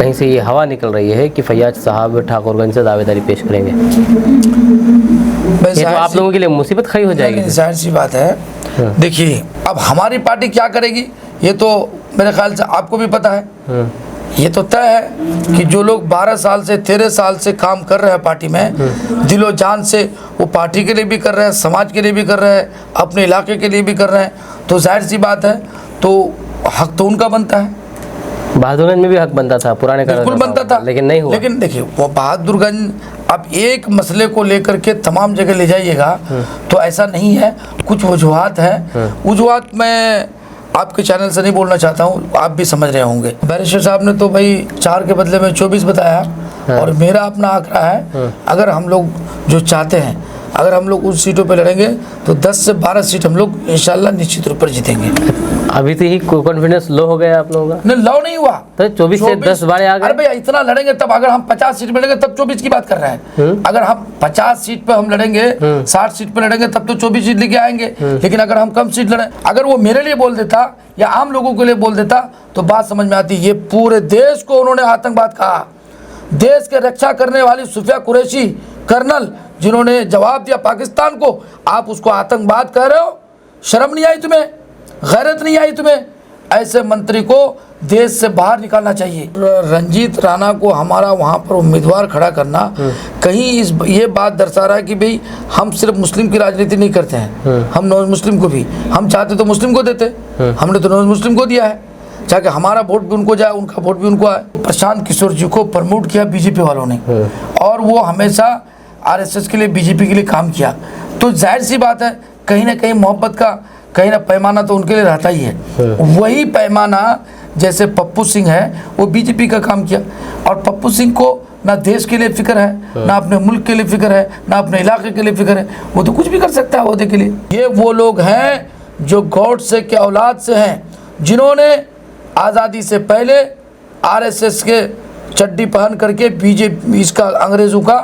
कहीं से ये हवा निकल रही है कि फैयाज साहब ठाकुरगंज से दावेदारी पेश करेंगे। ये तो आप लोगों के लिए मुसीबत खड़ी हो जाएगी। जाहिर सी बात है। देखिए, अब हमारी पार्टी क्या करेगी ये तो मेरे ख्याल से आपको भी पता है। ये तो तय है कि जो लोग 12 साल से 13 साल से काम कर रहे हैं पार्टी में, दिलो जान से वो पार्टी के लिए भी कर रहे हैं, समाज के लिए भी कर रहे हैं, अपने इलाके के लिए भी कर रहे हैं, तो जाहिर सी बात है तो हक तो उनका बनता है। बहादुरगंज में भी हक बनता था, पुराने बिल्कुल बनता था, लेकिन नहीं हुआ। लेकिन देखिए, वो बहादुरगंज अब एक मसले को लेकर के तमाम जगह ले जाइएगा तो ऐसा नहीं है, कुछ वजूहात है। वजूहात मैं आपके चैनल से नहीं बोलना चाहता हूँ, आप भी समझ रहे होंगे। बैरिस्टर साहब ने तो भाई 4 के बदले में 24 बताया, और मेरा अपना आंकड़ा है, अगर हम लोग जो चाहते हैं, अगर हम लोग उन सीटों पे लड़ेंगे तो 10 से 12 सीट हम लोग इंशाल्लाह निश्चित रूप पर जीतेंगे। अभी तो ही कॉन्फिडेंस लो हो गया आप लोगों का? नहीं, लो नहीं हुआ, तो 24 से 10 बारे आ गए। अरे भैया, इतना लड़ेंगे तब, अगर हम 50 सीट में लड़ेंगे तब 24 की बात कर रहे हैं। अगर हम 50 सीट पे हम लड़ेंगे, 60 सीट पे लड़ेंगे तब तो 24 सीट लेके आएंगे। लेकिन अगर हम कम सीट लड़े, अगर वो मेरे लिए बोल देता या आम लोगों के लिए बोल देता तो बात समझ में आती। ये पूरे देश को उन्होंने आतंकवाद कहा, देश के रक्षा करने वाली सुफिया कुरैशी कर्नल जिन्होंने जवाब दिया पाकिस्तान को, आप उसको आतंकवाद कह रहे हो? शर्म नहीं आई तुम्हें? गैरत नहीं आई तुम्हें? ऐसे मंत्री को देश से बाहर निकालना चाहिए। रंजीत राणा को हमारा वहाँ पर उम्मीदवार खड़ा करना कहीं ये बात दर्शा रहा है कि भाई हम सिर्फ मुस्लिम की राजनीति नहीं करते हैं, हम नॉन मुस्लिम को भी, हम चाहते तो मुस्लिम को देते, हमने तो नॉन मुस्लिम को दिया है, चाहे हमारा वोट भी उनको जाए, उनका वोट भी उनको आए। प्रशांत किशोर जी को प्रमोट किया बीजेपी वालों ने, और वो हमेशा आरएसएस के लिए, बीजेपी के लिए काम किया, तो जाहिर सी बात है कहीं ना कहीं मोहब्बत का कहीं ना पैमाना तो उनके लिए रहता ही है। वही पैमाना जैसे पप्पू सिंह है, वो बीजेपी का काम किया, और पप्पू सिंह को ना देश के लिए फिक्र है, ना अपने मुल्क के लिए फिक्र है, ना अपने इलाके के लिए फिक्र है, वो तो कुछ भी कर सकता है ओहदे के लिए। ये वो लोग हैं जो गॉडसे के औलाद से हैं, जिन्होंने आज़ादी से पहले आरएसएस के चड्डी पहन करके बीजेपी इसका अंग्रेज़ों का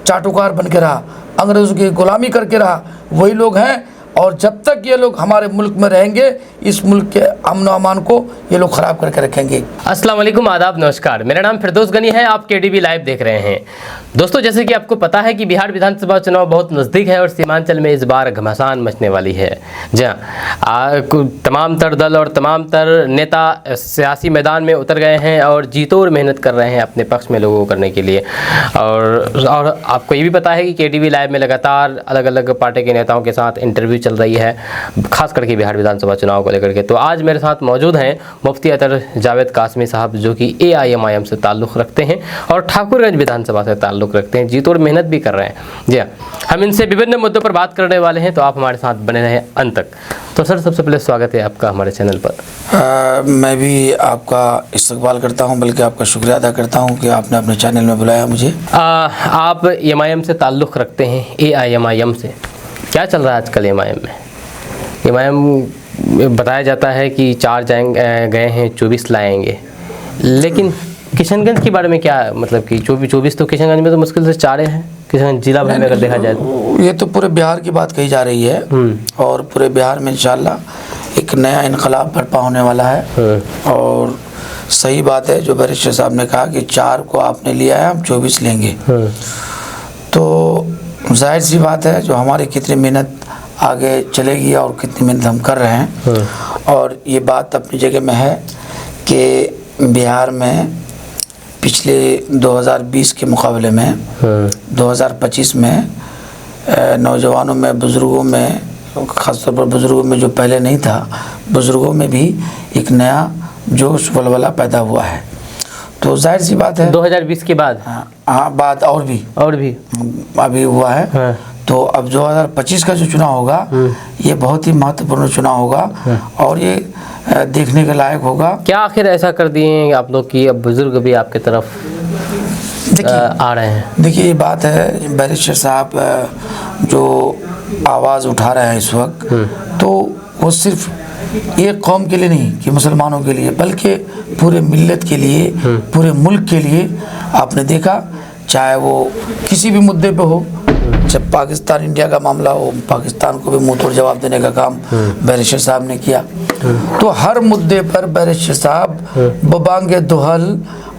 चाटुकार बन के रहा, अंग्रेज़ों की गुलामी करके रहा, वही लोग हैं। और जब तक ये लोग हमारे मुल्क में रहेंगे, इस मुल्क के अमन अमान को ये लोग ख़राब करके रखेंगे। अस्सलाम वालेकुम, आदाब, नमस्कार। मेरा नाम फिरदौस गनी है, आप केडीवी लाइव देख रहे हैं। दोस्तों, जैसे कि आपको पता है कि बिहार विधानसभा चुनाव बहुत नज़दीक है और सीमांचल में इस बार घमासान मचने वाली है। जी हाँ, तमाम तर दल और तमाम तर नेता सियासी मैदान में उतर गए हैं और जीतोड़ मेहनत कर रहे हैं अपने पक्ष में लोगों को करने के लिए। और आपको ये भी पता है कि केडीवी लाइव में लगातार अलग अलग पार्टी के नेताओं के साथ इंटरव्यू चल रही है, खास करके बिहार विधानसभा चुनाव को लेकर के। तो आज मेरे साथ मौजूद हैं मुफ्ती अतर जावेद कासमी साहब, जो कि AIMIM से ताल्लुक़ रखते हैं और ठाकुरगंज विधानसभा से ताल्लुक़ रखते हैं, जीतोड़ मेहनत भी कर रहे हैं। जी हाँ, हम इनसे विभिन्न मुद्दों पर बात करने वाले हैं, तो आप हमारे साथ बने रहें अंत तक। तो सर, सबसे पहले स्वागत है आपका हमारे चैनल पर। मैं भी आपका इस्तकबाल करता हूं, बल्कि आपका शुक्रिया अदा करता हूं कि आपने अपने चैनल में बुलाया मुझे। आप MIM से ताल्लुक़ रखते हैं, AIMIM से, क्या चल रहा है आजकल MIM में? MIM बताया जाता है कि 4 गए हैं, 24 लाएंगे, लेकिन किशनगंज के बारे में क्या, मतलब कि 24 तो किशनगंज में तो मुश्किल से 4 हैं, किशनगंज जिला भर में अगर देखा जाए तो। ये तो पूरे बिहार की बात कही जा रही है, और पूरे बिहार में इंशाल्लाह एक नया इनकलाब बर्पा होने वाला है। और सही बात है जो बैरिस्टर साहब ने कहा कि 4 को आपने लिया है, हम 24 लेंगे। तो जाहिर सी बात है जो हमारी कितनी मेहनत आगे चलेगी और कितनी मेहनत हम कर रहे हैं, और ये बात अपनी जगह में है कि बिहार में पिछले 2020 के मुकाबले में 2025 में नौजवानों में, बुज़ुर्गों में, ख़ासतौर पर बुज़ुर्गों में जो पहले नहीं था, बुज़ुर्गों में भी एक नया जोश वलवला पैदा हुआ है। तो जाहिर सी बात है 2020 के बाद, हाँ बात और भी अभी हुआ है। हाँ। तो अब 2025 का जो चुनाव होगा ये बहुत ही महत्वपूर्ण चुनाव होगा, और ये देखने के लायक होगा। क्या आखिर ऐसा कर दिए आप लोग कि अब बुजुर्ग भी आपके तरफ आ रहे हैं? देखिए, ये बात है, बैरिस्टर साहब जो आवाज़ उठा रहे हैं इस वक्त, तो वो सिर्फ एक कौम के लिए नहीं कि मुसलमानों के लिए, बल्कि पूरे मिल्लत के लिए, पूरे मुल्क के लिए। आपने देखा, चाहे वो किसी भी मुद्दे पे हो, जब पाकिस्तान इंडिया का मामला हो, पाकिस्तान को भी मुंह तोड़ जवाब देने का काम बैरिस्टर साहब ने किया। तो हर मुद्दे पर बैरिस्टर साहब बबांगे दुहल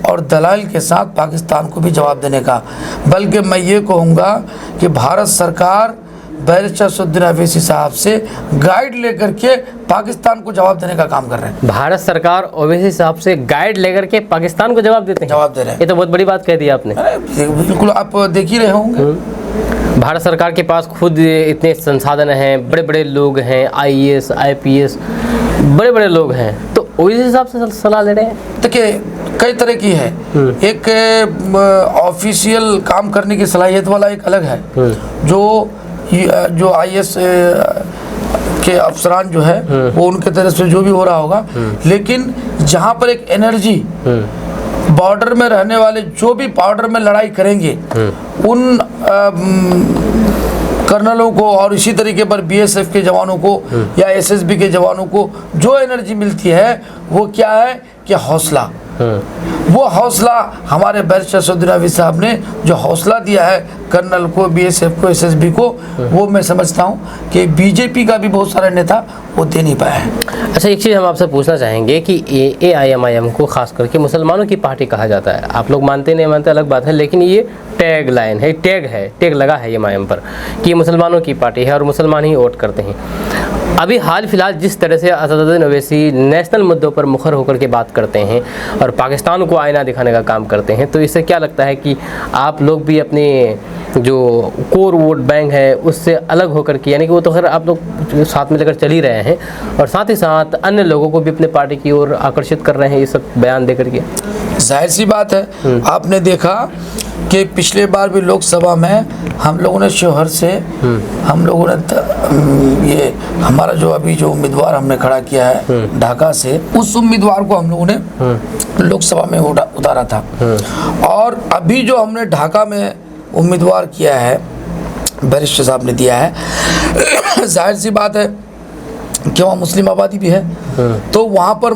और दलाल के साथ पाकिस्तान को भी जवाब देने का। बल्कि मैं ये कहूँगा कि भारत सरकार बैरिस्टर असदुद्दीन ओवैसी साहब से गाइड लेकर के पाकिस्तान को जवाब देने का काम कर रहे हैं। भारत सरकार ओवैसी साहब से गाइड लेकर के पाकिस्तान को जवाब देते हैं, जवाब दे रहे हैं। ये तो बहुत बड़ी बात कह दी आपने। अरे बिल्कुल, आप देख ही रहे होंगे। भारत सरकार के पास खुद इतने संसाधन हैं, बड़े बड़े लोग हैं, IAS IPS बड़े बड़े लोग हैं, तो ओवैसी साहब से सलाह ले रहे हैं। देखिए कई तरह की है, एक ऑफिशियल काम करने की सलाहियत वाला एक अलग है, जो IAS के अफसरान जो है वो उनके तरफ से जो भी हो रहा होगा, लेकिन जहाँ पर एक एनर्जी बॉर्डर में रहने वाले जो भी बॉर्डर में लड़ाई करेंगे उन कर्नलों को और इसी तरीके पर BSF के जवानों को या SSB के जवानों को जो एनर्जी मिलती है वो क्या है कि हौसला। वो हौसला हमारे बैरिस्टर असदुद्दीन ओवैसी साहब ने जो हौसला दिया है कर्नल को, BSF को, SSB को, वो मैं समझता हूँ कि बीजेपी का भी बहुत सारे नेता वो दे नहीं पाया है। अच्छा, एक चीज़ हम आपसे पूछना चाहेंगे कि AIMIM को खास करके मुसलमानों की पार्टी कहा जाता है। आप लोग मानते नहीं मानते अलग बात है, लेकिन ये टैग लाइन है, टैग लगा है MIM पर कि ये मुसलमानों की पार्टी है और मुसलमान ही वोट करते हैं। अभी हाल फिलहाल जिस तरह से असदुद्दीन ओवैसी नेशनल मुद्दों पर मुखर होकर के बात करते हैं और पाकिस्तान को आईना दिखाने का काम करते हैं, तो इससे क्या लगता है कि आप लोग भी अपने जो कोर वोट बैंक है उससे अलग होकर के, यानी कि वो तो खैर आप लोग साथ में लेकर चल ही रहे हैं और साथ ही साथ अन्य लोगों को भी अपने पार्टी की ओर आकर्षित कर रहे हैं ये सब बयान देकर के? जाहिर सी बात है, आपने देखा कि पिछले बार भी लोकसभा में हम लोगों ने शोहर से हम लोगों ने ये हमारा जो अभी जो उम्मीदवार हमने खड़ा किया है ढाका से, उस उम्मीदवार को हम लोगों ने लोकसभा में उतारा था। और अभी जो हमने ढाका में उम्मीदवार किया है, बैरिस्टर साहब ने दिया है, जाहिर सी बात है कि वहाँ मुस्लिम आबादी भी है, तो वहाँ पर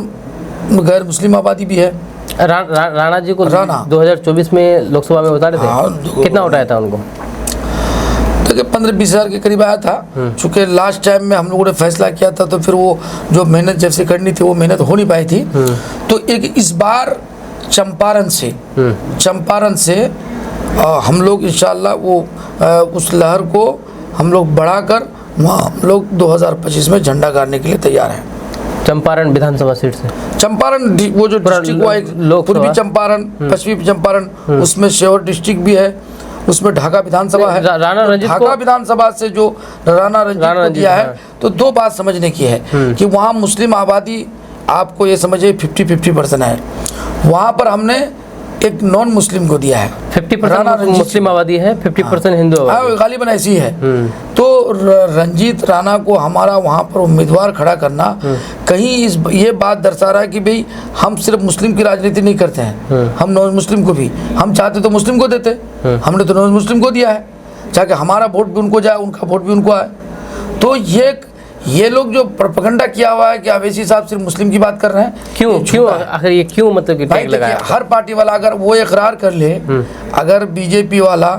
गैर मुस्लिम आबादी भी है। राणा जी को 2024 में लोकसभा में उतारे थे। हाँ, कितना उठाया था उनको? तो 15-20 हज़ार के करीब आया था। चूँकि लास्ट टाइम में हम लोगों ने फैसला किया था तो फिर वो जो मेहनत जैसे करनी थी वो मेहनत हो नहीं पाई थी। तो एक इस बार चंपारण से हम लोग इंशाल्लाह वो उस लहर को हम लोग बढ़ाकर वहाँ हम लोग 2025 में झंडा गाड़ने के लिए तैयार हैं। चंपारण विधानसभा सीट से, चंपारण वो जो डिस्ट्रिक्ट हुआ, पूर्वी चंपारण, पश्चिमी चंपारण, उसमें शेवर डिस्ट्रिक्ट भी है, उसमें ढाका विधानसभा है। ढाका विधानसभा से जो राणा रंजीत को दिया है, तो दो बात समझने की है कि वहाँ मुस्लिम आबादी आपको ये समझिए 50-50% है, वहाँ पर हमने एक नॉन मुस्लिम को दिया है। 50% मुस्लिम आबादी है, 50% हिंदू आबादी, गालिबन ऐसी है। तो रंजीत राणा को हमारा वहाँ पर उम्मीदवार खड़ा करना कहीं ये बात दर्शा रहा है कि भाई हम सिर्फ मुस्लिम की राजनीति नहीं करते हैं, हम नॉन मुस्लिम को भी, हम चाहते तो मुस्लिम को देते, हमने तो नॉन मुस्लिम को दिया है, चाहे हमारा वोट भी उनको जाए, उनका वोट भी उनको आए। तो ये लोग जो प्रोपेगेंडा किया हुआ है कि ओवैसी साहब सिर्फ मुस्लिम की बात कर रहे हैं, क्यों आखिर ये क्यों मतलब कि टैग लगाया? हर पार्टी वाला अगर वो इकरार कर ले, अगर बीजेपी वाला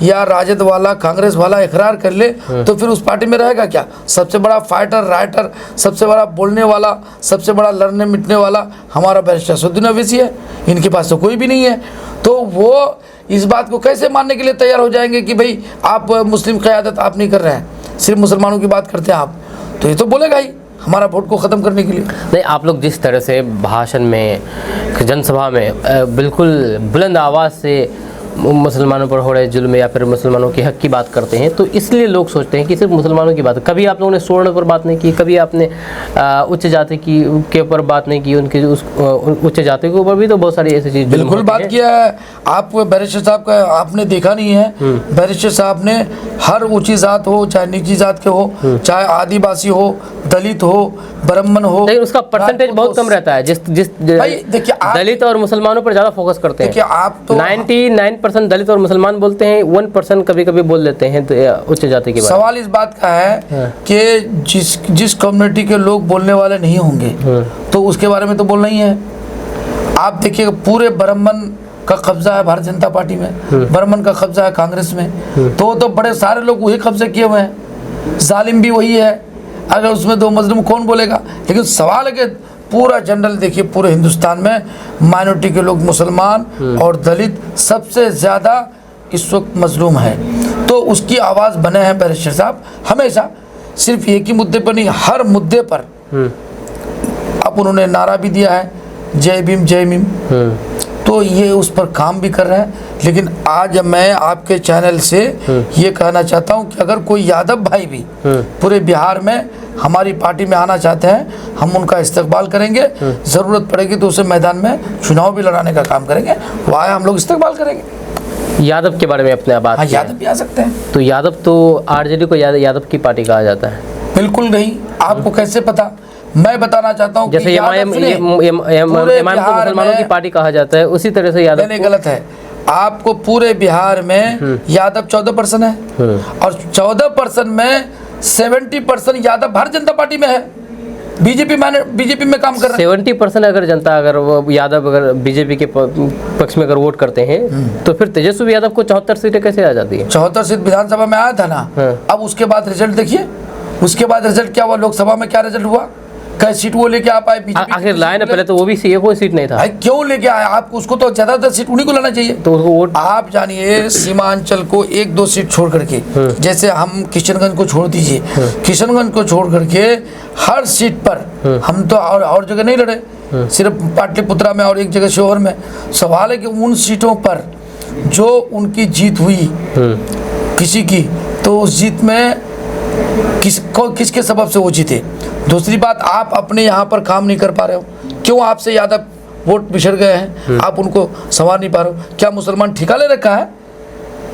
या राजद वाला, कांग्रेस वाला इकरार कर ले, तो फिर उस पार्टी में रहेगा क्या? सबसे बड़ा फाइटर, राइटर, सबसे बड़ा बोलने वाला, सबसे बड़ा लड़ने मिटने वाला हमारा बैरिस्टर असदुद्दीन ओवैसी है, इनके पास तो कोई भी नहीं है। तो वो इस बात को कैसे मानने के लिए तैयार हो जाएंगे कि भाई आप मुस्लिम क़यादत आप नहीं कर रहे हैं, सिर्फ मुसलमानों की बात करते हैं आप? तो ये तो बोलेगा ही हमारा वोट को ख़त्म करने के लिए। नहीं, आप लोग जिस तरह से भाषण में, जनसभा में बिल्कुल बुलंद आवाज़ से मुसलमानों पर हो रहे जुल्म या फिर मुसलमानों के हक की बात करते हैं, तो इसलिए लोग सोचते हैं कि सिर्फ मुसलमानों की बात। कभी आप लोगों ने स्वर्ण पर बात नहीं की, कभी आपने उच्च जाति की के ऊपर बात नहीं की, उनकी उस उच्च जाति के ऊपर भी तो बहुत सारी ऐसी चीज़ बिल्कुल बात किया है। आप बैरिस्टर साहब का आपने देखा नहीं है, बैरिस्टर साहब ने हर ऊँची जात हो, चाहे नीची जात के हो, चाहे आदिवासी हो, दलित हो, ब्राह्मण हो, लेकिन उसका परसेंटेज बहुत कम रहता है। जिस देखिए दलित और मुसलमानों पर ज़्यादा फोकस करते हैं। आप तो 99% दलित और मुसलमान बोलते हैं, 1% कभी कभी बोल लेते हैं उच्च जाति के बारे में। सवाल इस बात का है कि जिस कम्युनिटी के लोग बोलने वाले नहीं होंगे तो उसके बारे में तो बोलना ही है। आप देखिए पूरे ब्राह्मण का कब्जा है भारतीय जनता पार्टी में, ब्राह्मण का कब्जा है कांग्रेस में, तो बड़े सारे लोग वही कब्जे किए हुए हैं, जालिम भी वही है। अगर उसमें दो मजलूम कौन बोलेगा? लेकिन सवाल है कि पूरा जनरल देखिए पूरे हिंदुस्तान में माइनॉरिटी के लोग मुसलमान और दलित सबसे ज़्यादा इस वक्त मजलूम है। तो उसकी आवाज़ बने हैं बैरिस्टर साहब हमेशा, सिर्फ एक ही मुद्दे पर नहीं, हर मुद्दे पर। अब उन्होंने नारा भी दिया है जय भीम जय भीम, तो ये उस पर काम भी कर रहे हैं। लेकिन आज मैं आपके चैनल से ये कहना चाहता हूँ कि अगर कोई यादव भाई भी पूरे बिहार में हमारी पार्टी में आना चाहते हैं, हम उनका इस्तकबाल करेंगे। ज़रूरत पड़ेगी तो उसे मैदान में चुनाव भी लड़ाने का काम करेंगे, वहाँ हम लोग इस्तकबाल करेंगे। यादव के बारे में अपने बात हाँ, की है। यादव भी आ सकते हैं। तो यादव तो आरजेडी को यादव की पार्टी कहा जाता है। बिल्कुल नहीं, आपको कैसे पता? मैं बताना चाहता हूँ जैसे एमआईएम को मुसलमानों की पार्टी कहा जाता है, उसी तरह से यादव नहीं, गलत है। आपको पूरे बिहार में यादव 14% है और 14% में 70% यादव भारतीय जनता पार्टी में है। बीजेपी में काम कर रहे हैं। 70% अगर जनता, अगर वो यादव अगर बीजेपी के पक्ष में अगर वोट करते हैं तो फिर तेजस्वी यादव को 74 सीटें कैसे आ जाती है? 74 सीट विधानसभा में आया था ना। अब उसके बाद रिजल्ट देखिए, उसके बाद रिजल्ट क्या हुआ, लोकसभा में क्या रिजल्ट हुआ, कई सीट वो लेके आ पाए? आखिर लाए ना, पहले तो वो भी कोई सीट नहीं था। भाई क्यों लेके आए आप? उसको तो ज्यादातर सीट उन्हीं को लाना चाहिए। तो उसको वोट, आप जानिए सीमांचल को 1-2 सीट छोड़ करके, जैसे हम किशनगंज को छोड़ दीजिए, किशनगंज को छोड़ करके हर सीट पर हम तो और जगह नहीं लड़े, सिर्फ पाटलिपुत्रा में और एक जगह शोहर में। सवाल है कि उन सीटों पर जो उनकी जीत हुई किसी की, तो उस जीत में किसके सबब से वो जीते? दूसरी बात, आप अपने यहाँ पर काम नहीं कर पा रहे हो, क्यों आपसे यादव वोट बिछड़ गए हैं, आप उनको संवार नहीं पा रहे हो? क्या मुसलमान ठिका ले रखा है?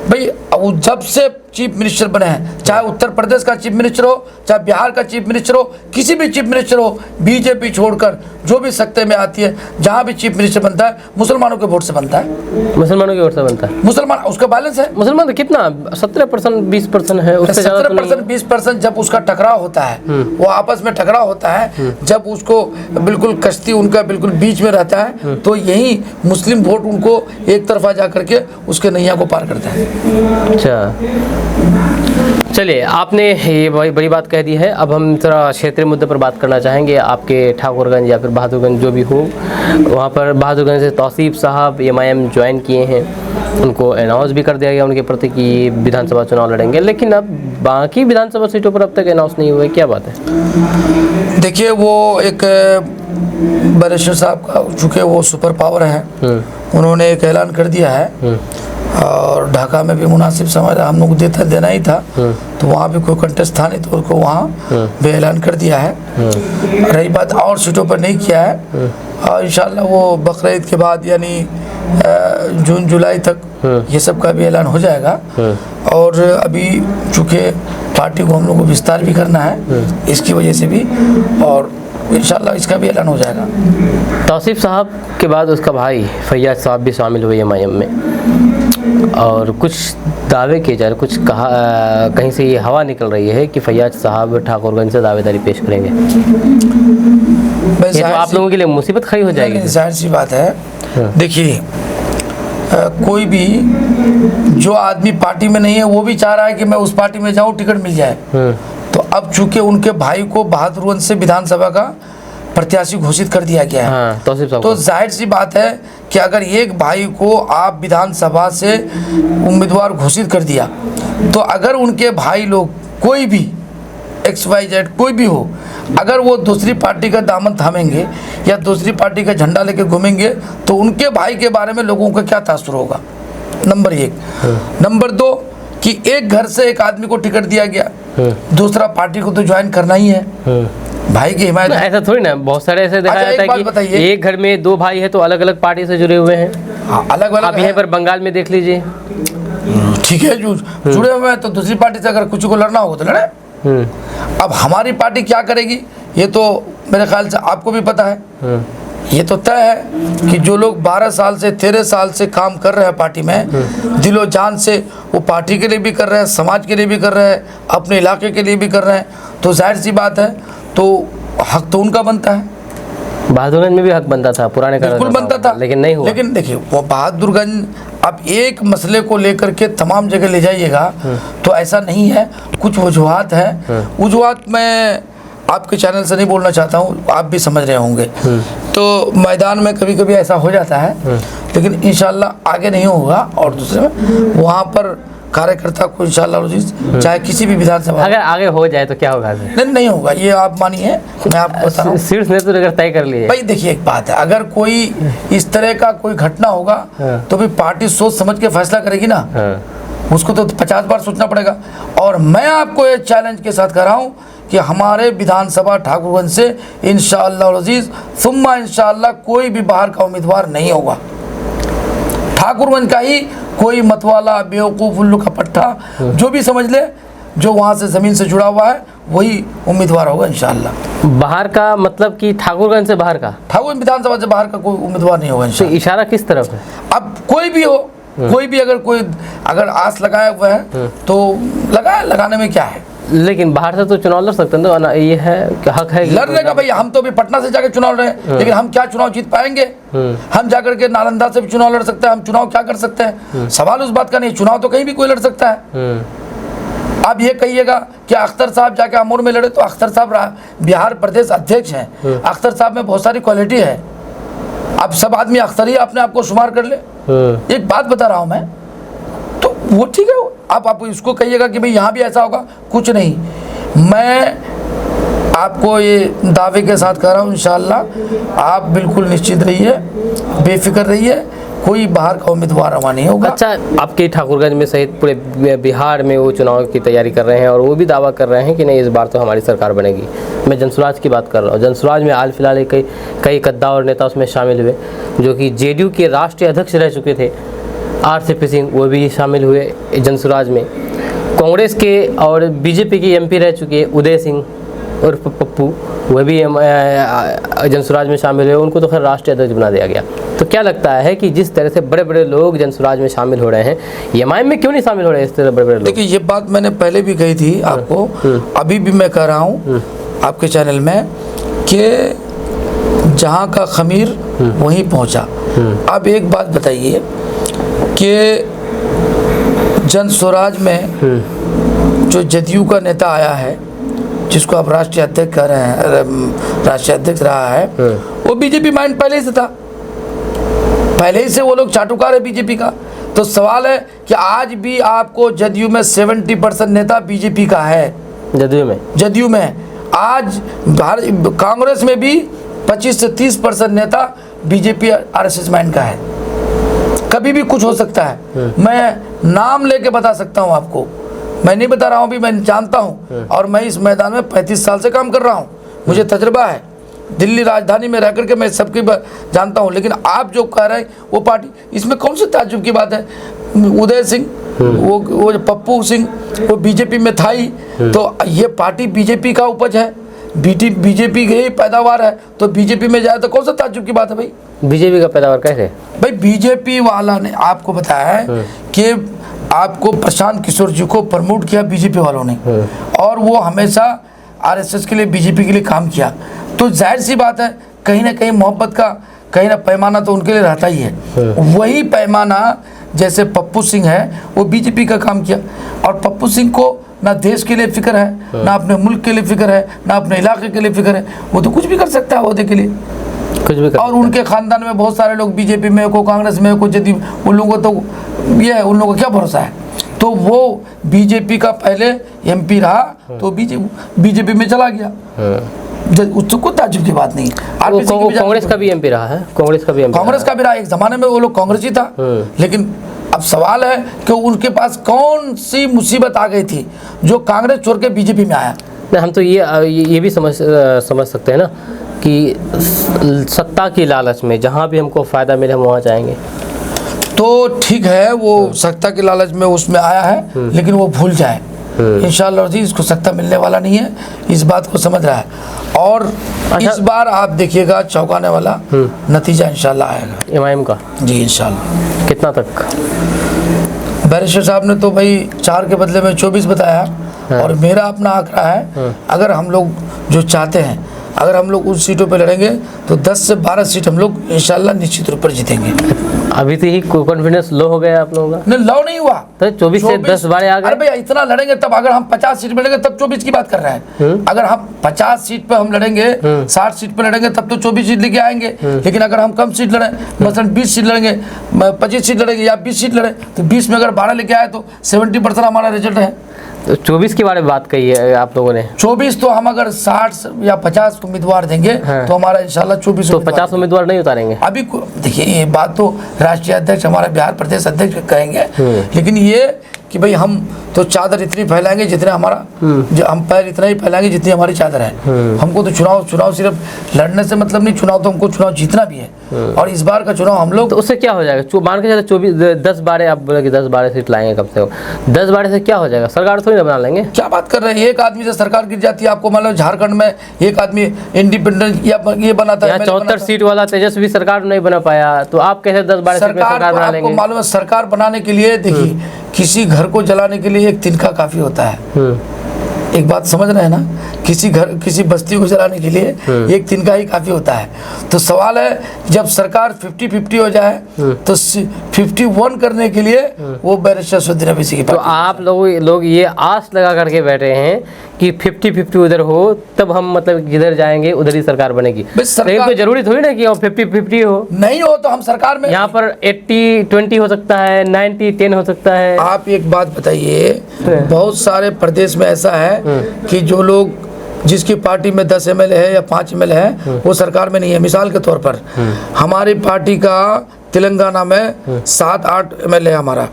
भाई जब से चीफ मिनिस्टर बने हैं, चाहे उत्तर प्रदेश का चीफ मिनिस्टर हो, चाहे बिहार का चीफ मिनिस्टर हो, किसी भी चीफ मिनिस्टर हो, बीजेपी छोड़कर जो भी सत्ते में आती है, जहाँ भी चीफ मिनिस्टर बनता है मुसलमानों के वोट से बनता है। मुसलमानों के वोट से बनता है। मुसलमान, उसका बैलेंस है। मुसलमान तो कितना 17% 20% है, उससे 17% 20%। जब उसका टकराव होता है, वो आपस में टकराव होता है, जब उसको बिल्कुल कश्ती उनका बिल्कुल बीच में रहता है, तो यही मुस्लिम वोट उनको एक तरफा जा करके उसके नैया को पार करता है। अच्छा, चलिए, आपने ये बड़ी बात कह दी है। अब हम थोड़ा क्षेत्रीय मुद्दे पर बात करना चाहेंगे। आपके ठाकुरगंज या फिर बहादुरगंज जो भी हो, वहाँ पर बहादुरगंज से तौसीफ साहब एमआईएम ज्वाइन किए हैं, उनको अनाउंस भी कर दिया गया उनके प्रति कि विधानसभा चुनाव लड़ेंगे, लेकिन अब बाकी विधानसभा सीटों पर अब तक अनाउंस नहीं हुए, क्या बात है? देखिए, वो एक बैरिस्टर साहब का चूँकि वो सुपर पावर है, उन्होंने एक ऐलान कर दिया है और ढाका में भी मुनासिब समझ हम लोग देना ही था, तो वहाँ भी कोई कंटेस्ट था नहीं, तो उसको वहाँ भी ऐलान कर दिया है। रही बात और सीटों पर नहीं किया है, और इंशाल्लाह वो बकरीद के बाद यानी जून जुलाई तक ये सब का भी ऐलान हो जाएगा। और अभी चूँकि पार्टी को हम लोग को विस्तार भी करना है, इसकी वजह से भी, और इंशाल्लाह इसका भी ऐलान हो जाएगा। तौसीफ साहब के बाद उसका भाई फैयाज साहब भी शामिल हुए एमआईएम में, और कुछ दावे किए जा रहे, कुछ कहीं से ये हवा निकल रही है कि फैयाज साहब ठाकुरगंज से दावेदारी पेश करेंगे। ये तो आप लोगों के लिए मुसीबत खड़ी हो जाएगी। जाहिर सी बात है। देखिए, कोई भी जो आदमी पार्टी में नहीं है वो भी चाह रहा है कि मैं उस पार्टी में जाऊं, टिकट मिल जाए। तो अब चूंकि उनके भाई को बहादुरगंज से विधानसभा का प्रत्याशी घोषित कर दिया गया है, तो जाहिर सी बात है कि अगर एक भाई को आप विधानसभा से उम्मीदवार घोषित कर दिया, तो अगर उनके भाई लोग कोई भी XYZ कोई भी हो, अगर वो दूसरी पार्टी का दामन थामेंगे या दूसरी पार्टी का झंडा लेके घूमेंगे, तो उनके भाई के बारे में लोगों का क्या तासुर होगा? नंबर 1। नंबर 2 कि एक घर से एक आदमी को टिकट दिया गया, दूसरा पार्टी को तो ज्वाइन करना ही है भाई की हिमायत। ऐसा थोड़ी ना, बहुत सारे ऐसे देखा जाता है कि एक घर में 2 भाई है तो अलग अलग पार्टी से जुड़े हुए हैं। अलग अलग आप यहाँ पर बंगाल में देख लीजिए, ठीक है, जुड़े हुए हैं, तो दूसरी पार्टी से अगर कुछ को लड़ना होगा तो लड़े। अब हमारी पार्टी क्या करेगी ये तो मेरे ख्याल से आपको भी पता है। ये तो तय है कि जो लोग 12 साल से 13 साल से काम कर रहे हैं पार्टी में, दिलो जान से वो पार्टी के लिए भी कर रहे हैं, समाज के लिए भी कर रहे हैं, अपने इलाके के लिए भी कर रहे हैं, तो जाहिर सी बात है, तो हक तो उनका बनता है। बहादुरगंज में भी हक बनता था, पुराने बिल्कुल बनता था, लेकिन नहीं हुआ। लेकिन देखिए, वो बहादुरगंज अब एक मसले को लेकर के तमाम जगह ले जाइएगा तो ऐसा नहीं है, कुछ वजूहात है। वजूहात में आपके चैनल से नहीं बोलना चाहता हूँ, आप भी समझ रहे होंगे। तो मैदान में कभी कभी ऐसा हो जाता है, लेकिन इंशाल्लाह आगे नहीं होगा। और दूसरे में वहाँ पर कार्यकर्ता को इंशाल्लाह चाहे किसी भी विधानसभा, अगर आगे हो जाए तो क्या होगा? नहीं होगा, ये आप मानिए, मैं आपको बता रहा हूँ। शीर्ष नेतृत्व अगर तय कर लिए भाई देखिए, एक बात है, अगर कोई इस तरह का कोई घटना होगा तो भी पार्टी सोच समझ के फैसला करेगी ना। उसको तो 50 बार सोचना पड़ेगा। और मैं आपको ये चैलेंज के साथ कर रहा हूँ कि हमारे विधानसभा ठाकुरगंज से इंशाअल्लाह अज़ीज़ सुम्मा इंशाअल्लाह कोई भी बाहर का उम्मीदवार नहीं होगा। ठाकुरगंज का ही कोई मतवाला, बेवकूफ़, उल्लू का पट्टा, जो भी समझ ले, जो वहाँ से ज़मीन से जुड़ा हुआ है वही उम्मीदवार होगा इंशाअल्लाह। बाहर का मतलब कि ठाकुरगंज से बाहर का, ठाकुरगंज विधानसभा से बाहर का कोई उम्मीदवार नहीं होगा तो इंशाअल्लाह। इशारा किस तरफ है? अब कोई भी हो, कोई भी अगर आस लगाया हुआ है तो लगाने में क्या है। लेकिन बाहर से तो चुनाव लड़ सकते हैं, तो ये है कि हक है लड़ने का। भाई हम तो अभी पटना से जाकर चुनाव लड़े हैं, लेकिन हम क्या चुनाव जीत पाएंगे? हम जाकर के नालंदा से भी चुनाव लड़ सकते हैं, हम चुनाव क्या कर सकते हैं? सवाल उस बात का नहीं, चुनाव तो कहीं भी कोई लड़ सकता है। आप ये कहिएगा कि अख्तर साहब जाके अमूर में लड़े, तो अख्तर साहब बिहार प्रदेश अध्यक्ष हैं, अख्तर साहब में बहुत सारी क्वालिटी है। अब सब आदमी अख्तर ही अपने आप को शुमार कर ले। एक बात बता रहा हूँ मैं, तो वो ठीक है, आप इसको कहिएगा कि भाई यहाँ भी ऐसा होगा, कुछ नहीं। मैं आपको ये दावे के साथ कह रहा हूँ, इंशाअल्लाह आप बिल्कुल निश्चित रहिए, बेफिक्र रहिए, कोई बाहर का उम्मीदवार वहाँ नहीं होगा। अच्छा, आपके ठाकुरगंज में सहित पूरे बिहार में वो चुनाव की तैयारी कर रहे हैं और वो भी दावा कर रहे हैं कि नहीं, इस बार तो हमारी सरकार बनेगी। मैं जनसुराज की बात कर रहा हूँ। जनसुराज में हाल फिलहाल कई कद्दावर नेता उसमें शामिल हुए, जो कि जेडीयू के राष्ट्रीय अध्यक्ष रह चुके थे, आरसीपी सिंह, वो भी शामिल हुए जनसुराज में। कांग्रेस के और बीजेपी के एमपी रह चुके उदय सिंह और पप्पू, वह भी जनसुराज में शामिल हुए, उनको तो खैर राष्ट्रीय अध्यक्ष बना दिया गया। तो क्या लगता है कि जिस तरह से बड़े बड़े लोग जनसुराज में शामिल हो रहे हैं, एमआईएम में क्यों नहीं शामिल हो रहे इस तरह बड़े बड़े लोग? देखिए, ये बात मैंने पहले भी कही थी आपको, अभी भी मैं कह रहा हूँ आपके चैनल में कि जहाँ का खमीर वहीं पहुँचा। अब एक बात बताइए कि जनसुराज में जो जदयू का नेता आया है, जिसको आप राष्ट्रीय अध्यक्ष कह रहे हैं, राष्ट्रीय अध्यक्ष रहा है, वो बीजेपी माइंड पहले से था, पहले ही से वो लोग चाटुकार है बीजेपी का। तो सवाल है कि आज भी आपको जदयू में 70% नेता बीजेपी का है। जदयू में आज कांग्रेस में भी 25 से 30% नेता बीजेपी आरएसएस माइंड का है। कभी भी कुछ हो सकता है, मैं नाम लेके बता सकता हूँ आपको, मैं नहीं बता रहा हूँ, भी मैं जानता हूँ। और मैं इस मैदान में 35 साल से काम कर रहा हूँ, मुझे तजुर्बा है, दिल्ली राजधानी में रह करके मैं सबकी जानता हूँ। लेकिन आप जो कह रहे हैं वो पार्टी, इसमें कौन सी ताज्जुब की बात है? उदय सिंह, वो पप्पू सिंह, वो बीजेपी में था ही, तो ये पार्टी बीजेपी का उपज है, बीजेपी की ही पैदावार है, तो बीजेपी में जाए तो कौन सा ताज्जुब की बात है भाई? बीजेपी का पैदावार कैसे? भाई बीजेपी वाला ने आपको बताया है कि आपको प्रशांत किशोर जी को प्रमोट किया बीजेपी वालों ने, और वो हमेशा आरएसएस के लिए, बीजेपी के लिए काम किया। तो जाहिर सी बात है, कहीं ना कहीं मोहब्बत का कहीं ना पैमाना तो उनके लिए रहता ही है। वही पैमाना जैसे पप्पू सिंह है, वो बीजेपी का काम किया, और पप्पू सिंह को ना देश के लिए फिक्र है, ना अपने मुल्क के लिए फिक्र है, ना अपने इलाके के लिए फिक्र है, वो तो कुछ भी कर सकता है ओहदे के लिए, कुछ भी कर। और उनके खानदान में बहुत सारे लोग बीजेपी में, को कांग्रेस में, को जदयू, उन लोगों को तो ये है, उन लोगों को क्या भरोसा है? तो वो बीजेपी का पहले एमपी रहा, तो बीजेपी में चला गया, उसको ताज्जुब की बात नहीं। कांग्रेस का भी एमपी रहा है, कांग्रेस का भी रहा, एक जमाने में वो लोग कांग्रेस ही था। लेकिन अब सवाल है कि उनके पास कौन सी मुसीबत आ गई थी जो कांग्रेस छोड़ के बीजेपी में आया? नहीं, हम तो ये भी समझ सकते हैं ना कि सत्ता की लालच में जहाँ भी हमको फ़ायदा मिले हम वहाँ जाएंगे। तो ठीक है, वो सत्ता की लालच में उसमें आया है, लेकिन वो भूल जाए, इंशाअल्लाह जी इसको सत्ता मिलने वाला नहीं है, इस बात को समझ रहा है। और इस बार आप देखिएगा चौंकाने वाला नतीजा इंशाअल्लाह आएगा एमआईएम का। जी इंशाअल्लाह। कितना तक? बैरिस्टर साहब ने तो भाई 4 के बदले में 24 बताया, और मेरा अपना आंकड़ा है, अगर हम लोग जो चाहते हैं अगर हम लोग उन सीटों पे लड़ेंगे तो 10 से 12 सीट हम लोग इंशाल्लाह निश्चित रूप पर जीतेंगे। अभी तो ही कॉन्फिडेंस लो हो गया आप लोगों का? नहीं, लो नहीं हुआ तो 24 से 10 बारे आ अरे गए। भैया इतना लड़ेंगे तब, अगर हम 50 सीट पे लड़ेंगे तब 24 की बात कर रहे हैं। अगर हम 50 सीट पे हम लड़ेंगे, 60 सीट पे लड़ेंगे तब तो 24 सीट लेके आएंगे। लेकिन अगर हम कम सीट लड़े, मसलन 20 सीट लड़ेंगे, 25 सीट लड़ेंगे या 20 सीट लड़े, तो 20 में अगर 12 लेके आए तो 70% हमारा रिजल्ट है। तो 24 के बारे में बात कही है आप लोगों ने। 24 तो हम अगर 60 या 50 उम्मीदवार देंगे तो हमारा इंशाल्लाह 24 तो 50 उम्मीदवार नहीं उतारेंगे? अभी देखिए, ये बात तो राष्ट्रीय अध्यक्ष, हमारा बिहार प्रदेश अध्यक्ष कहेंगे। लेकिन ये कि भाई हम तो चादर इतनी फैलाएंगे जितना हमारा, जो हम पैर इतना ही फैलाएंगे जितनी हमारी चादर है। हमको तो चुनाव सिर्फ लड़ने से मतलब नहीं, चुनाव तो हमको चुनाव जीतना भी है। और इस बार का चुनाव हम लोग, तो उससे क्या हो जाएगा? मान के चलो 10-12 आप बोले कि 10-12 सीट लाएंगे, कम से कम 10-12 से क्या हो जाएगा? सरकार थोड़ी ना बना लेंगे। क्या बात कर रहे हैं? एक आदमी से सरकार गिर जाती है। आपको मान लो झारखंड में एक आदमी इंडिपेंडेंट या ये बनाता है, 74 सीट वाला तेजस्वी सरकार नहीं बना पाया, तो आप कैसे 10-12 सीट में सरकार बना लेंगे? आपको मालूम है, सरकार बनाने के लिए देखिए, किसी घर को जलाने के लिए एक तिनका काफी होता है। एक बात समझ रहे हैं ना, किसी बस्ती को जलाने के लिए एक तिनका ही काफी होता है। तो सवाल है, जब सरकार 50-50 हो जाए तो 51 करने के लिए वो बैरिस्टर सुधीर अभिषेक की। तो आप लोग ये आस लगा करके बैठे हैं कि 50-50 उधर हो, तब हम मतलब किधर जाएंगे उधर ही सरकार बनेगी। लेकिन कोई जरूरी थोड़ी ना कि 50-50 हो। नहीं हो तो हम सरकार में, यहाँ पर 80-20 हो सकता है, 90-10 हो सकता है। आप एक बात बताइए, बहुत सारे प्रदेश में ऐसा है कि जो लोग, जिसकी पार्टी में 10 MLA है या 5 MLA है, वो सरकार में नहीं है। मिसाल के तौर पर हमारी पार्टी का तेलंगाना में 7-8 MLA है हमारा,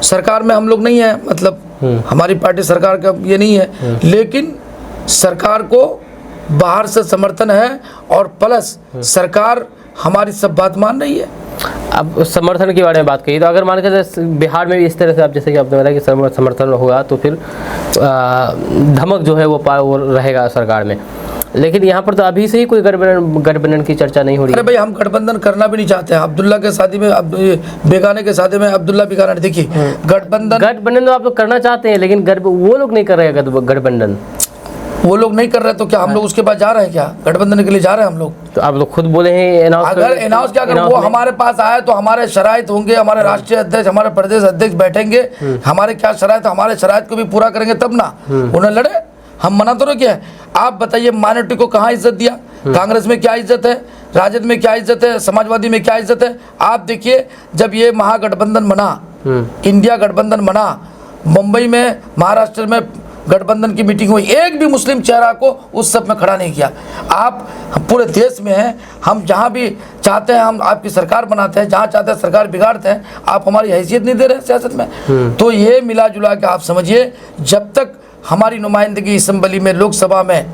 सरकार में हम लोग नहीं है, मतलब हमारी पार्टी सरकार का ये नहीं है। लेकिन सरकार को बाहर से समर्थन है और प्लस सरकार हमारी सब बात मान रही है। अब समर्थन के बारे में बात कही, तो अगर मान के बिहार में भी इस तरह से आप, जैसे कि आपने बताया कि समर्थन होगा, तो फिर धमक जो है वो रहेगा सरकार में। लेकिन यहाँ पर तो अभी से ही कोई गठबंधन की चर्चा नहीं हो रही। अरे भाई, हम गठबंधन करना भी नहीं चाहते हैं। अब्दुल्ला के शादी में, बेगाने के शादी में अब्दुल्ला बिगाना, देखिए गठबंधन तो आप लोग करना चाहते हैं, लेकिन वो लोग नहीं कर रहे हैं गठबंधन। वो लोग नहीं कर रहे तो क्या हम लोग उसके बाद जा रहे हैं? क्या गठबंधन के लिए जा रहे हैं हम लोग? तो आप लोग खुद बोले हैं अगर अनाउंस क्या, अगर वो हमारे पास आए तो हमारे शराइत होंगे, हमारे राष्ट्रीय अध्यक्ष, हमारे प्रदेश अध्यक्ष बैठेंगे, हमारे क्या शराइत, हमारे शराइत को भी पूरा करेंगे तब ना उन्हें लड़े। हम मना तो नहीं किया है। आप बताइए, माइनॉरिटी को कहाँ इज्जत दिया? कांग्रेस में क्या इज्जत है, राजद में क्या इज्जत है, समाजवादी में क्या इज्जत है? आप देखिए, जब ये महागठबंधन बना, इंडिया गठबंधन बना, मुंबई में, महाराष्ट्र में गठबंधन की मीटिंग हुई, एक भी मुस्लिम चेहरा को उस सब में खड़ा नहीं किया। आप पूरे देश में हैं, हम जहाँ भी चाहते हैं हम आपकी सरकार बनाते हैं, जहाँ चाहते हैं सरकार बिगाड़ते हैं। आप हमारी हैसियत नहीं दे रहे सियासत में। तो ये मिला जुला के आप समझिए, जब तक हमारी नुमाइंदगी असेंबली में, लोकसभा में,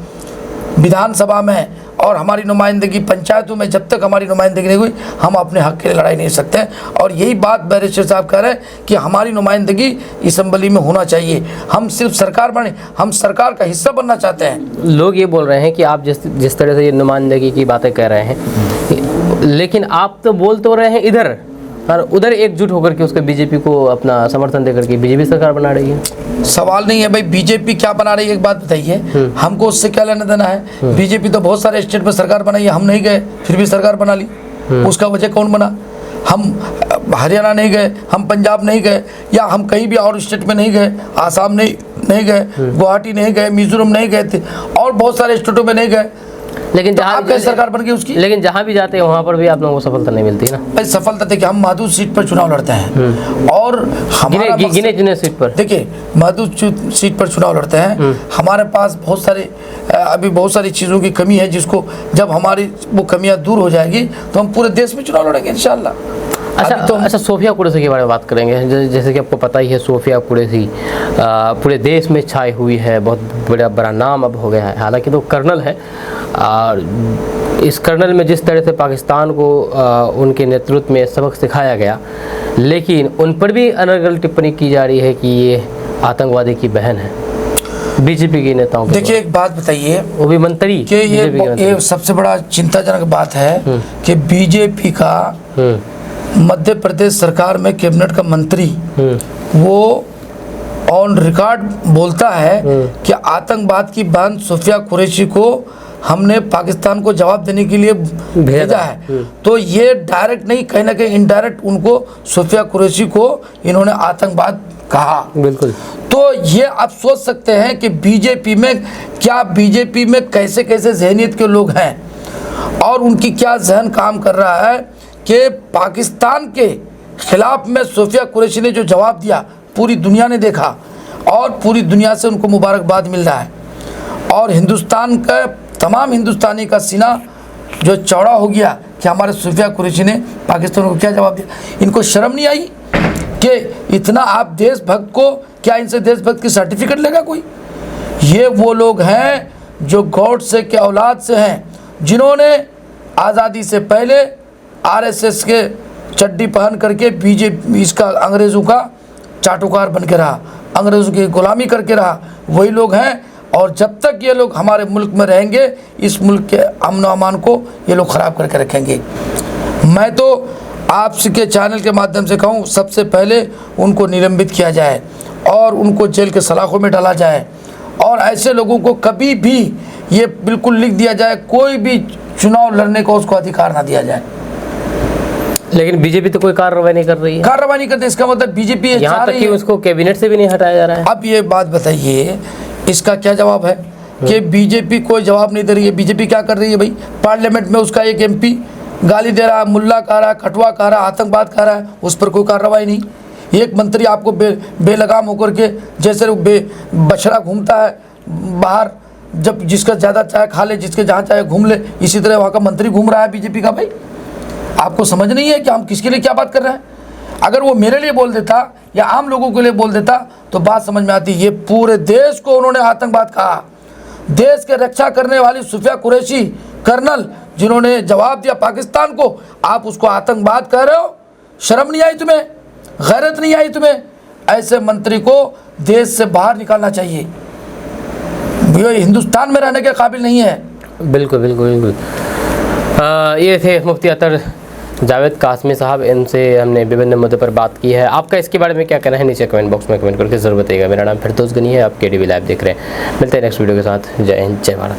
विधानसभा में और हमारी नुमाइंदगी पंचायतों में, जब तक हमारी नुमाइंदगी नहीं हुई, हम अपने हक के लिए लड़ाई नहीं सकते। और यही बात बैरिस्टर साहब कह रहे हैं कि हमारी नुमाइंदगी असेंबली में होना चाहिए। हम सिर्फ सरकार बने, हम सरकार का हिस्सा बनना चाहते हैं। लोग ये बोल रहे हैं कि आप जिस तरह से ये नुमाइंदगी की बातें कह रहे हैं, लेकिन आप तो बोल तो रहे हैं इधर, और उधर एकजुट होकर के उसके बीजेपी को अपना समर्थन देकर के बीजेपी सरकार बना रही है। सवाल नहीं है भाई बीजेपी क्या बना रही है, एक बात बताइए, हमको उससे क्या लेना देना है? बीजेपी तो बहुत सारे स्टेट में सरकार बनाई है, हम नहीं गए फिर भी सरकार बना ली। उसका वजह कौन बना? हम हरियाणा नहीं गए, हम पंजाब नहीं गए, या हम कहीं भी और स्टेट में नहीं गए, आसाम नहीं गए, गुवाहाटी नहीं गए, मिजोरम नहीं गए थे, और बहुत सारे स्टेटों में नहीं गए। लेकिन जहाँ तो सरकार बन गई उसकी, लेकिन जहाँ भी जाते हैं वहाँ पर भी आप लोगों को सफलता नहीं मिलती ना। भाई सफलता देखिए, हम महदूद सीट पर चुनाव लड़ते हैं और हमारा गिने चुने सीट पर, देखिए महदूद सीट पर चुनाव लड़ते हैं। हमारे पास अभी बहुत सारी चीज़ों की कमी है, जिसको जब हमारी वो कमियां दूर हो जाएगी तो हम पूरे देश में चुनाव लड़ेंगे इंशाल्लाह। अच्छा, सोफिया कुरैशी के बारे में बात करेंगे। जैसे कि आपको पता ही है, सोफिया कुरैशी पूरे देश में छाई हुई है, बहुत बड़ा नाम अब हो गया है। हालांकि तो कर्नल है, और इस कर्नल में जिस तरह से पाकिस्तान को उनके नेतृत्व में सबक सिखाया गया, लेकिन उन पर भी अनर्गल टिप्पणी की जा रही है कि ये आतंकवादी की बहन है बीजेपी के नेताओं। देखिए एक बात बताइए, वो भी मंत्री कि ये सबसे बड़ा चिंताजनक बात है कि बीजेपी का मध्य प्रदेश सरकार में कैबिनेट का मंत्री वो ऑन रिकॉर्ड बोलता है कि आतंकवाद की बहन सोफिया कुरैशी को हमने पाकिस्तान को जवाब देने के लिए भेजा है। तो ये डायरेक्ट नहीं, कहीं ना कहीं इनडायरेक्ट उनको सूफिया कुरैशी को इन्होंने आतंकवाद कहा। बिल्कुल। तो ये आप सोच सकते हैं कि बीजेपी में कैसे कैसे जहनीत के लोग हैं और उनकी क्या जहन काम कर रहा है कि पाकिस्तान के खिलाफ में सूफिया कुरैशी ने जो जवाब दिया पूरी दुनिया ने देखा और पूरी दुनिया से उनको मुबारकबाद मिल रहा है और हिंदुस्तान का तमाम हिंदुस्तानी का सीना जो चौड़ा हो गया कि हमारे सूफिया कुरैशी ने पाकिस्तान को क्या जवाब दिया। इनको शर्म नहीं आई कि इतना आप देशभक्त को, क्या इनसे देशभक्त की सर्टिफिकेट लेगा कोई? ये वो लोग हैं जो गॉडसे के औलाद से हैं, जिन्होंने आज़ादी से पहले आरएसएस के चड्डी पहन करके बीजेपी इसका अंग्रेज़ों का चाटुकार बन के रहा, अंग्रेज़ों की गुलामी करके रहा। वही लोग हैं और जब तक ये लोग हमारे मुल्क में रहेंगे इस मुल्क के अमन अमान को ये लोग ख़राब करके रखेंगे। मैं तो आपके चैनल के माध्यम से कहूँ, सबसे पहले उनको निलंबित किया जाए और उनको जेल के सलाखों में डाला जाए और ऐसे लोगों को कभी भी ये बिल्कुल लिख दिया जाए कोई भी चुनाव लड़ने का उसको अधिकार ना दिया जाए। लेकिन बीजेपी तो कोई कार्रवाई नहीं कर रही है। कार्रवाई नहीं करते, इसका मतलब बीजेपी यहाँ तक कि उसको कैबिनेट से भी नहीं हटाया जा रहा है। अब ये बात बताइए, इसका क्या जवाब है कि बीजेपी कोई जवाब नहीं दे रही है। बीजेपी क्या कर रही है भाई? पार्लियामेंट में उसका एक एमपी गाली दे रहा है, मुल्ला कह रहा है, कटवा कह रहा है, आतंकवाद कह रहा है, उस पर कोई कार्रवाई नहीं। एक मंत्री आपको बेलगाम होकर के जैसे बछड़ा घूमता है बाहर, जब जिसका ज़्यादा चाहे खा ले, जिसके जहाँ चाहे घूम ले, इसी तरह वहाँ का मंत्री घूम रहा है बीजेपी का। भाई आपको समझ नहीं है कि हम किसके लिए क्या बात कर रहे हैं? अगर वो मेरे लिए बोल देता या आम लोगों के लिए बोल देता तो बात समझ में आती। ये पूरे देश को उन्होंने आतंकवाद कहा। देश के रक्षा करने वाली सूफिया कुरैशी कर्नल जिन्होंने जवाब दिया पाकिस्तान को, आप उसको आतंकवाद कह रहे हो? शर्म नहीं आई तुम्हें? गैरत नहीं आई तुम्हें? ऐसे मंत्री को देश से बाहर निकालना चाहिए। ये हिंदुस्तान में रहने के काबिल नहीं है। बिल्कुल बिल्कुल बिल्कुल। ये थे मुफ्ती अतर जावेद कासमी साहब, इनसे हमने विभिन्न मुद्दों पर बात की है। आपका इसके बारे में क्या कहना है नीचे कमेंट बॉक्स में कमेंट करके ज़रूर बताइएगा। मेरा नाम फिरदौस गनी है, आप केडीवी लाइव देख रहे हैं। मिलते हैं नेक्स्ट वीडियो के साथ। जय हिंद, जय भारत।